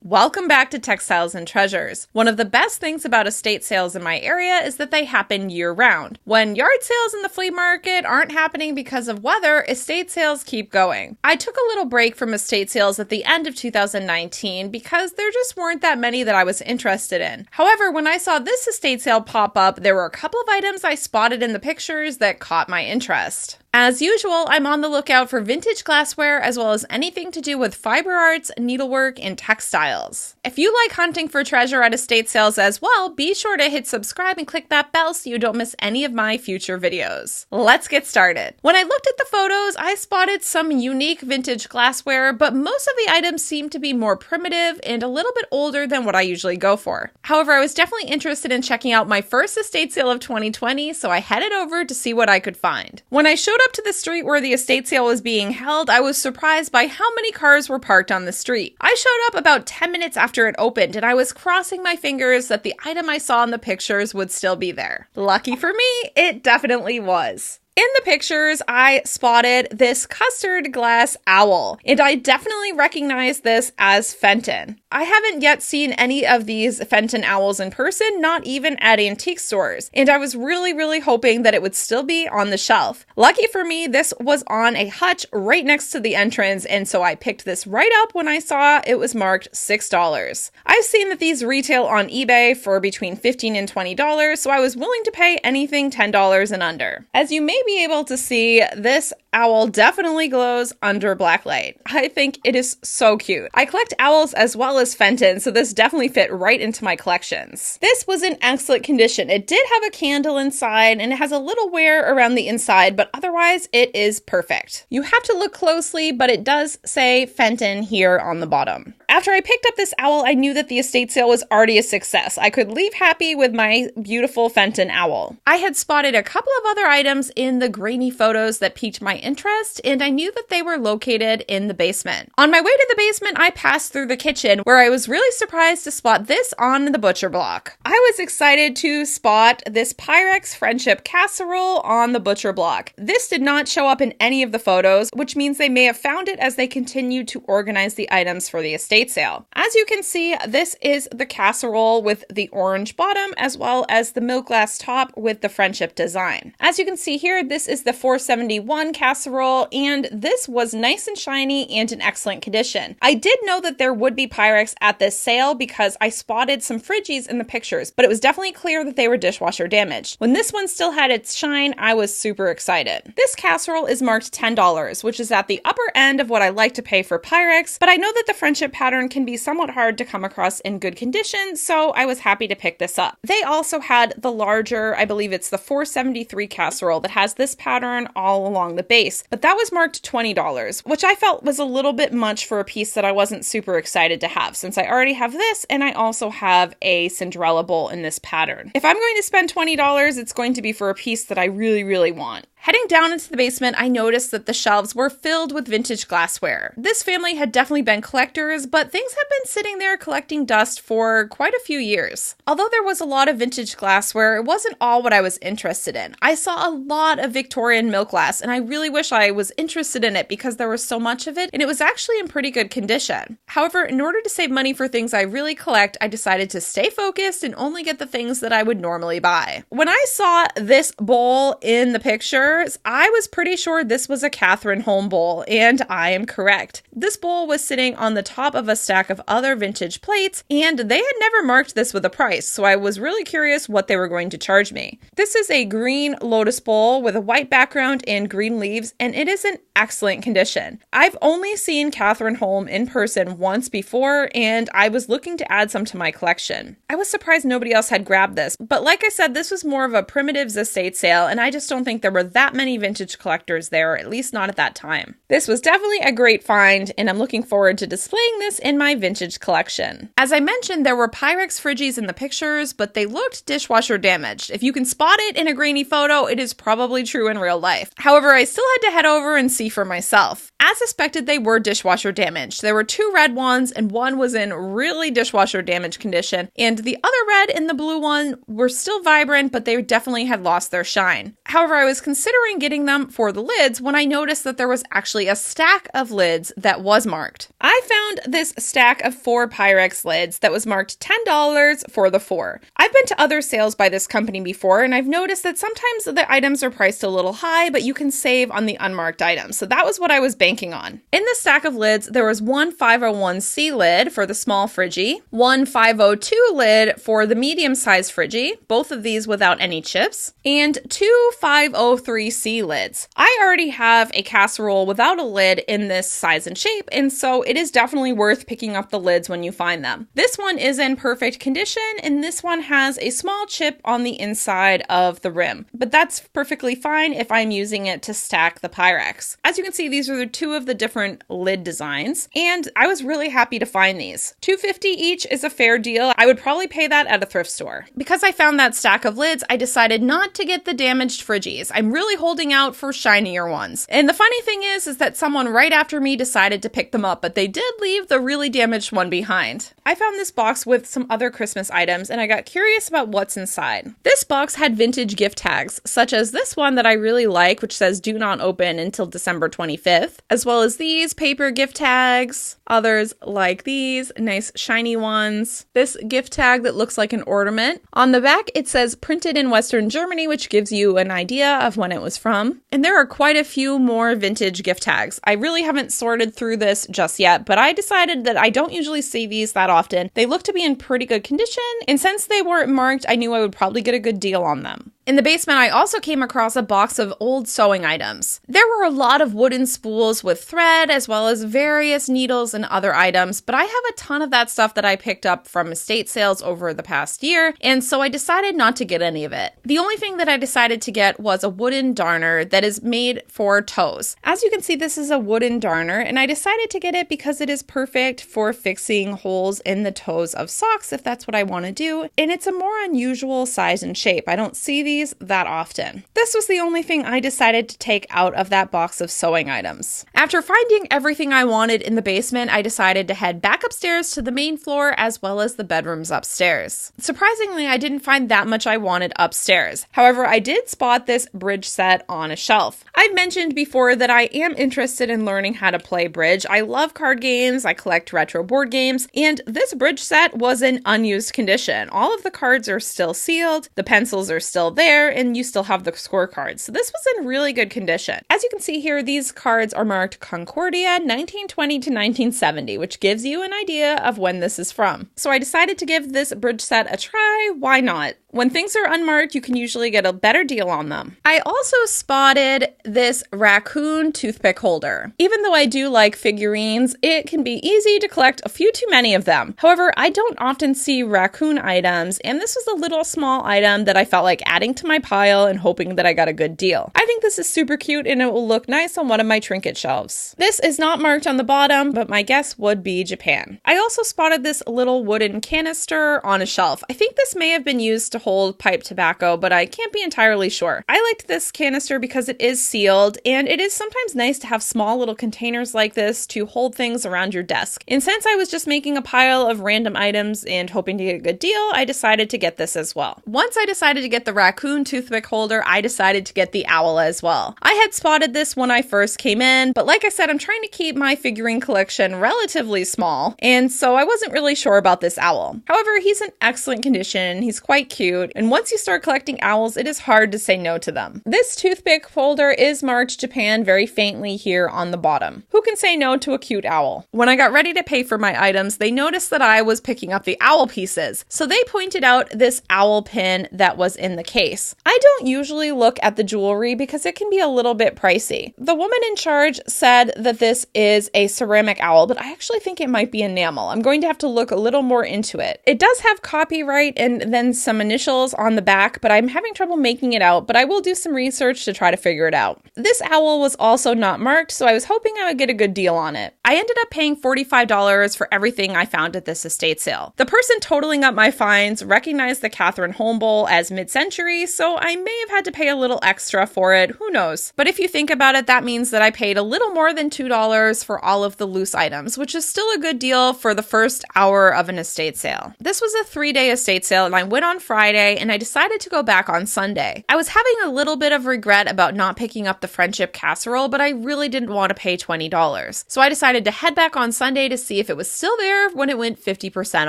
Welcome back to Textiles and Treasures. One of the best things about estate sales in my area is that they happen year-round. When yard sales in the flea market aren't happening because of weather, estate sales keep going. I took a little break from estate sales at the end of 2019 because there just weren't that many that I was interested in. However, when I saw this estate sale pop up, there were a couple of items I spotted in the pictures that caught my interest. As usual, I'm on the lookout for vintage glassware as well as anything to do with fiber arts, needlework, and textiles. If you like hunting for treasure at estate sales as well, be sure to hit subscribe and click that bell so you don't miss any of my future videos. Let's get started. When I looked at the photos, I spotted some unique vintage glassware, but most of the items seemed to be more primitive and a little bit older than what I usually go for. However, I was definitely interested in checking out my first estate sale of 2020, so I headed over to see what I could find. When I showed up to the street where the estate sale was being held, I was surprised by how many cars were parked on the street. I showed up about 10 minutes after it opened, and I was crossing my fingers that the item I saw in the pictures would still be there. Lucky for me, it definitely was. In the pictures, I spotted this custard glass owl, and I definitely recognize this as Fenton. I haven't yet seen any of these Fenton owls in person, not even at antique stores, and I was really hoping that it would still be on the shelf. Lucky for me, this was on a hutch right next to the entrance, and so I picked this right up when I saw it was marked $6. I've seen that these retail on eBay for between $15 and $20, so I was willing to pay anything $10 and under. As you may be able to see, this owl definitely glows under black light. I think it is so cute. I collect owls as well as Fenton, so this definitely fit right into my collections. This was in excellent condition. It did have a candle inside and it has a little wear around the inside, but otherwise it is perfect. You have to look closely, but it does say Fenton here on the bottom. After I picked up this owl, I knew that the estate sale was already a success. I could leave happy with my beautiful Fenton owl. I had spotted a couple of other items in the grainy photos that piqued my interest, and I knew that they were located in the basement. On my way to the basement, I passed through the kitchen, where I was really surprised to spot this on the butcher block. I was excited to spot this Pyrex Friendship Casserole on the butcher block. This did not show up in any of the photos, which means they may have found it as they continued to organize the items for the estate sale. As you can see, this is the casserole with the orange bottom as well as the milk glass top with the friendship design. As you can see here, this is the 471 casserole, and this was nice and shiny and in excellent condition. I did know that there would be Pyrex at this sale because I spotted some Friggies in the pictures, but it was definitely clear that they were dishwasher damaged. When this one still had its shine, I was super excited. This casserole is marked $10, which is at the upper end of what I like to pay for Pyrex, but I know that the friendship pattern can be somewhat hard to come across in good condition, so I was happy to pick this up. They also had the larger, I believe it's the 473 casserole that has this pattern all along the base, but that was marked $20, which I felt was a little bit much for a piece that I wasn't super excited to have, since I already have this and I also have a Cinderella bowl in this pattern. If I'm going to spend $20, it's going to be for a piece that I really want. Heading down into the basement, I noticed that the shelves were filled with vintage glassware. This family had definitely been collectors, but things have been sitting there collecting dust for quite a few years. Although there was a lot of vintage glassware, it wasn't all what I was interested in. I saw a lot of Victorian milk glass, and I really wish I was interested in it because there was so much of it, and it was actually in pretty good condition. However, in order to save money for things I really collect, I decided to stay focused and only get the things that I would normally buy. When I saw this bowl in the picture, I was pretty sure this was a Cathrineholm bowl, and I am correct. This bowl was sitting on the top of a stack of other vintage plates, and they had never marked this with a price, so I was really curious what they were going to charge me. This is a green Lotus bowl with a white background and green leaves, and it is in excellent condition. I've only seen Cathrineholm in person once before, and I was looking to add some to my collection. I was surprised nobody else had grabbed this, but like I said, this was more of a primitives estate sale, and I just don't think there were that many vintage collectors there, at least not at that time. This was definitely a great find, and I'm looking forward to displaying this in my vintage collection. As I mentioned, there were Pyrex Friggies in the pictures, but they looked dishwasher damaged. If you can spot it in a grainy photo, it is probably true in real life. However, I still had to head over and see for myself. As suspected, they were dishwasher damaged. There were two red ones, and one was in really dishwasher damaged condition, and the other red and the blue one were still vibrant, but they definitely had lost their shine. However, I was considering considering getting them for the lids when I noticed that there was actually a stack of lids that was marked. I found this stack of 4 Pyrex lids that was marked $10 for the 4. I've been to other sales by this company before, and I've noticed that sometimes the items are priced a little high, but you can save on the unmarked items. So that was what I was banking on. In the stack of lids, there was one 501c lid for the small Friggy, one 502 lid for the medium-sized Friggy, both of these without any chips, and 2 503c lids. I already have a casserole without a lid in this size and shape, and so it is definitely worth picking up the lids when you find them. This one is in perfect condition, and this one has a small chip on the inside of the rim, but that's perfectly fine if I'm using it to stack the Pyrex. As you can see, these are the 2 of the different lid designs, and I was really happy to find these. $2.50 each is a fair deal. I would probably pay that at a thrift store. Because I found that stack of lids, I decided not to get the damaged Friggies. I'm really holding out for shinier ones. And the funny thing is that someone right after me decided to pick them up, but they did leave the really damaged one behind. I found this box with some other Christmas items, and I got curious about what's inside. This box had vintage gift tags, such as this one that I really like, which says do not open until December 25th, as well as these paper gift tags, others like these nice shiny ones, this gift tag that looks like an ornament. On the back, it says printed in Western Germany, which gives you an idea of when it was from. And there are quite a few more vintage gift tags. I really haven't sorted through this just yet, but I decided that I don't usually see these that often. They look to be in pretty good condition, and since they weren't marked, I knew I would probably get a good deal on them. In the basement, I also came across a box of old sewing items. There were a lot of wooden spools with thread, as well as various needles and other items, but I have a ton of that stuff that I picked up from estate sales over the past year, and so I decided not to get any of it. The only thing that I decided to get was a wooden darner that is made for toes. As you can see, this is a wooden darner, and I decided to get it because it is perfect for fixing holes in the toes of socks if that's what I want to do, and it's a more unusual size and shape. I don't see these that often. This was the only thing I decided to take out of that box of sewing items. After finding everything I wanted in the basement, I decided to head back upstairs to the main floor as well as the bedrooms upstairs. Surprisingly, I didn't find that much I wanted upstairs. However, I did spot this bridge set on a shelf. I've mentioned before that I am interested in learning how to play bridge. I love card games, I collect retro board games, and this bridge set was in unused condition. All of the cards are still sealed, the pencils are still there, and you still have the scorecards. So this was in really good condition. As you can see here, these cards are marked Concordia 1920 to 1970, which gives you an idea of when this is from. So I decided to give this bridge set a try. Why not? When things are unmarked, you can usually get a better deal on them. I also spotted this Raccoon toothpick holder. Even though I do like figurines, it can be easy to collect a few too many of them. However, I don't often see Raccoon items, and this was a little small item that I felt like adding to my pile and hoping that I got a good deal. I think this is super cute and it will look nice on one of my trinket shelves. This is not marked on the bottom, but my guess would be Japan. I also spotted this little wooden canister on a shelf. I think this may have been used to hold pipe tobacco, but I can't be entirely sure. I liked this canister because it is sealed, and it is sometimes nice to have small little containers like this to hold things around your desk. And since I was just making a pile of random items and hoping to get a good deal, I decided to get this as well. Once I decided to get the Raccoon toothpick holder, I decided to get the owl as well. I had spotted this when I first came in, but like I said, I'm trying to keep my figurine collection relatively small, and so I wasn't really sure about this owl. However, he's in excellent condition, he's quite cute, and once you start collecting owls, it is hard to say no to them. This toothpick holder is marked Japan very faintly here on the bottom. Who can say no to a cute owl? When I got ready to pay for my items, they noticed that I was picking up the owl pieces, so they pointed out this owl pin that was in the case. I don't usually look at the jewelry because it can be a little bit pricey. The woman in charge said that this is a ceramic owl, but I actually think it might be enamel. I'm going to have to look a little more into it. It does have copyright and then some initials on the back, but I'm having trouble making it out, but I will do some research to try to figure it out. This owl was also not marked, so I was hoping I would get a good deal on it. I ended up paying $45 for everything I found at this estate sale. The person totaling up my finds recognized the Cathrineholm bowl as mid-century, so I may have had to pay a little extra for it, it, who knows? But if you think about it, that means that I paid a little more than $2 for all of the loose items, which is still a good deal for the first hour of an estate sale. This was a 3-day estate sale, and I went on Friday, and I decided to go back on Sunday. I was having a little bit of regret about not picking up the friendship casserole, but I really didn't want to pay $20. So I decided to head back on Sunday to see if it was still there when it went 50%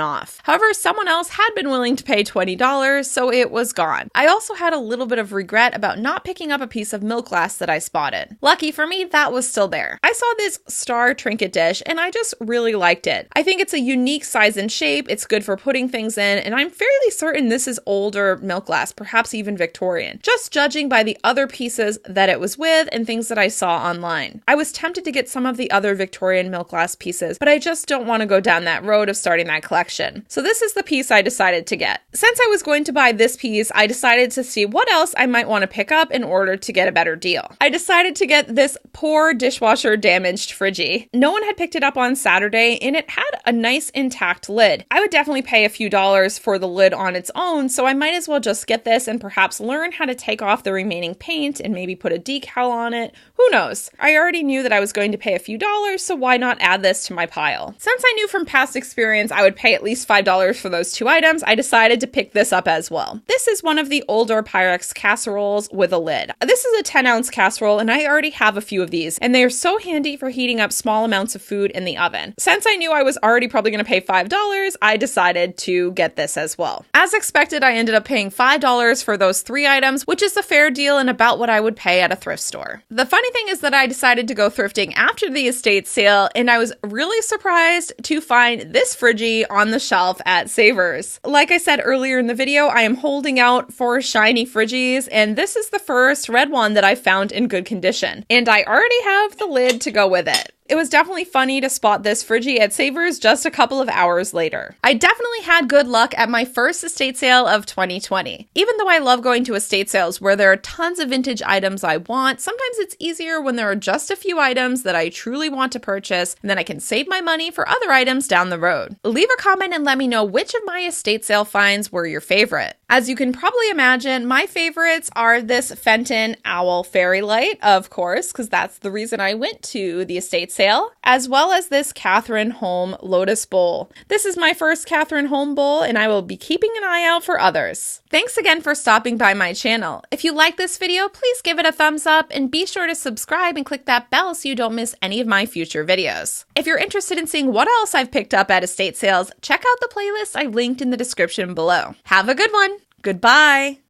off. However, someone else had been willing to pay $20, so it was gone. I also had a little bit of regret about not picking up a piece of milk glass that I spotted. Lucky for me, that was still there. I saw this star trinket dish, and I just really liked it. I think it's a unique size and shape, it's good for putting things in, and I'm fairly certain this is older milk glass, perhaps even Victorian, just judging by the other pieces that it was with and things that I saw online. I was tempted to get some of the other Victorian milk glass pieces, but I just don't want to go down that road of starting that collection. So this is the piece I decided to get. Since I was going to buy this piece, I decided to see what else I might want to pick up in order to get a better deal. I decided to get this poor dishwasher damaged Friggy. No one had picked it up on Saturday, and it had a nice intact lid. I would definitely pay a few dollars for the lid on its own, so I might as well just get this and perhaps learn how to take off the remaining paint and maybe put a decal on it. Who knows? I already knew that I was going to pay a few dollars, so why not add this to my pile? Since I knew from past experience I would pay at least $5 for those two items, I decided to pick this up as well. This is one of the older Pyrex casseroles with a lid. This is a 10-ounce casserole, and I already have a few of these, and they are so handy for heating up small amounts of food in the oven. Since I knew I was already probably going to pay $5, I decided to get this as well. As expected, I ended up paying $5 for those 3 items, which is a fair deal and about what I would pay at a thrift store. The funny thing is that I decided to go thrifting after the estate sale, and I was really surprised to find this Friggy on the shelf at Savers. Like I said earlier in the video, I am holding out for shiny Friggies, and this is the first red one that I found in good condition. And I already have the lid to go with it. It was definitely funny to spot this Friggy at Savers just a couple of hours later. I definitely had good luck at my first estate sale of 2020. Even though I love going to estate sales where there are tons of vintage items I want, sometimes it's easier when there are just a few items that I truly want to purchase, and then I can save my money for other items down the road. Leave a comment and let me know which of my estate sale finds were your favorite. As you can probably imagine, my favorites are this Fenton Owl fairy light, of course, because that's the reason I went to the estate sale, as well as this Cathrineholm Lotus bowl. This is my first Cathrineholm bowl, and I will be keeping an eye out for others. Thanks again for stopping by my channel. If you like this video, please give it a thumbs up and be sure to subscribe and click that bell so you don't miss any of my future videos. If you're interested in seeing what else I've picked up at estate sales, check out the playlist I've linked in the description below. Have a good one. Goodbye.